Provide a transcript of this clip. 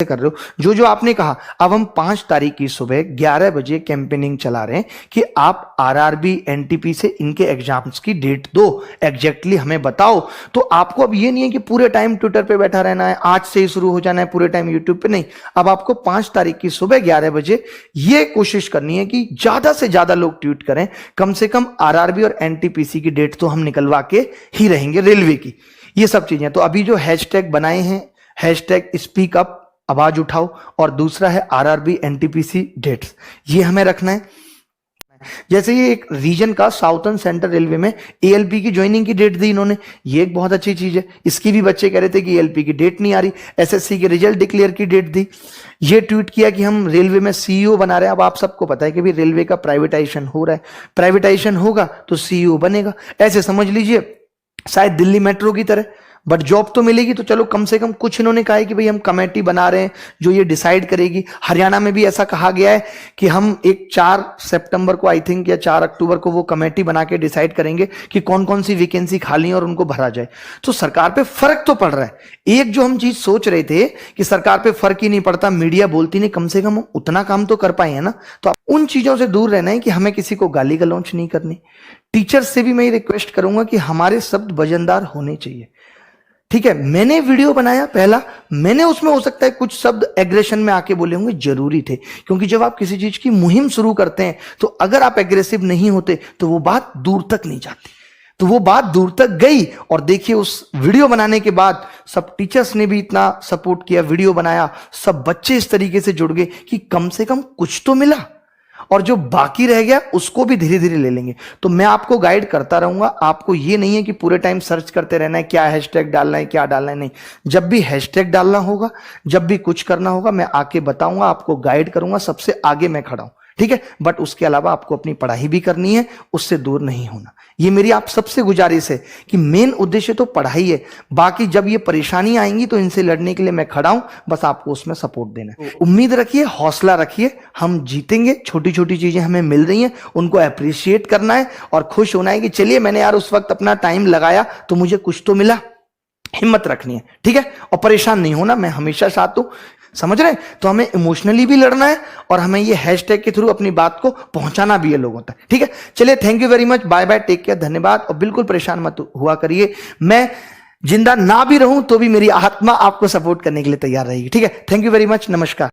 कर रहे हो। जो जो आपने कहा, अब हम 5 तारीख की सुबह 11 बजे कैंपेनिंग चला रहे हैं कि आप आरआरबी एनटीपी से इनके एग्जाम्स की डेट दो, एग्जैक्टली हमें बताओ। तो आपको अब ये नहीं है कि पूरे टाइम ट्विटर पे बैठा रहना है, आज से ही शुरू हो जाना है पूरे टाइम यूट्यूब पे, नहीं। अब आपको 5 तारीख की सुबह 11 बजे ये कोशिश करनी है कि ज्यादा से ज्यादा लोग ट्वीट करें, कम से कम आरआरबी और एनटीपीसी की डेट तो हम निकलवा के ही रहेंगे, रेलवे की, ये सब चीजें। तो अभी जो हैशटैग बनाए हैं, हैशटैग स्पीक अप, आवाज उठाओ, और दूसरा है आरआरबी एनटीपीसी डेट्स, ये हमें रखना है। जैसे ये एक रीजन का साउथर्न सेंट्रल रेलवे में एएलपी की ज्वाइनिंग की डेट दी इन्होंने, ये एक बहुत अच्छी चीज है। इसकी भी बच्चे कह रहे थे कि एएलपी की डेट नहीं आ रही, एसएससी के रिजल्ट डिक्लेयर की डेट दी। ये ट्वीट किया कि हम रेलवे में सीईओ बना रहे हैं। अब आप सबको पता है कि भी रेलवे का प्राइवेटाइजेशन हो रहा है, प्राइवेटाइजेशन होगा तो सीईओ बनेगा। ऐसे समझ लीजिए शायद दिल्ली मेट्रो की तरह, बट जॉब तो मिलेगी। तो चलो कम से कम कुछ इन्होंने कहा है कि भाई हम कमेटी बना रहे हैं जो ये डिसाइड करेगी। हरियाणा में भी ऐसा कहा गया है कि हम एक 4 सितंबर को आई थिंक या 4 अक्टूबर को वो कमेटी बना के डिसाइड करेंगे कि कौन कौन सी वैकेंसी खाली है और उनको भरा जाए। तो सरकार पे फर्क तो पड़ रहा है। एक जो हम चीज सोच रहे थे कि सरकार पे फर्क ही नहीं पड़ता, मीडिया बोलती नहीं, कम से कम उतना काम तो कर पाए है ना। तो उन चीजों से दूर रहना है कि हमें किसी को गाली गलौच नहीं करनी। टीचर्स से भी मैं रिक्वेस्ट करूंगा कि हमारे शब्द वजनदार होने चाहिए, ठीक है। मैंने वीडियो बनाया पहला, मैंने उसमें हो सकता है कुछ शब्द एग्रेशन में आके बोले होंगे, जरूरी थे, क्योंकि जब आप किसी चीज की मुहिम शुरू करते हैं तो अगर आप एग्रेसिव नहीं होते तो वो बात दूर तक नहीं जाती। तो वो बात दूर तक गई, और देखिए उस वीडियो बनाने के बाद सब टीचर्स ने भी इतना सपोर्ट किया, वीडियो बनाया, सब बच्चे इस तरीके से जुड़ गए कि कम से कम कुछ तो मिला, और जो बाकी रह गया उसको भी धीरे धीरे ले लेंगे। तो मैं आपको गाइड करता रहूंगा। आपको ये नहीं है कि पूरे टाइम सर्च करते रहना है क्या हैशटैग डालना है, क्या डालना है, नहीं। जब भी हैशटैग डालना होगा, जब भी कुछ करना होगा, मैं आके बताऊंगा, आपको गाइड करूंगा, सबसे आगे मैं खड़ा हूं, ठीक है। बट उसके अलावा आपको अपनी पढ़ाई भी करनी है, उससे दूर नहीं होना। ये मेरी आप सबसे गुजारिश है कि मेन उद्देश्य तो पढ़ाई है, बाकी जब ये परेशानी आएंगी तो इनसे लड़ने के लिए मैं खड़ा हूं, बस आपको उसमें सपोर्ट देना है। उम्मीद रखिए, हौसला रखिए, हम जीतेंगे। छोटी छोटी चीजें हमें मिल रही हैं, उनको अप्रिशिएट करना है और खुश होना है कि चलिए मैंने यार उस वक्त अपना टाइम लगाया तो मुझे कुछ तो मिला। हिम्मत रखनी है, ठीक है, और परेशान नहीं होना, मैं हमेशा साथ हूं, समझ रहे हैं। तो हमें इमोशनली भी लड़ना है और हमें ये हैशटैग के थ्रू अपनी बात को पहुंचाना भी है लोगों तक, ठीक है। चलिए, thank you very much, bye bye, take care, धन्यवाद। और बिल्कुल परेशान मत हुआ करिए, मैं जिंदा ना भी रहूं तो भी मेरी आत्मा आपको सपोर्ट करने के लिए तैयार रहेगी, ठीक है। थैंक यू वेरी मच, नमस्कार।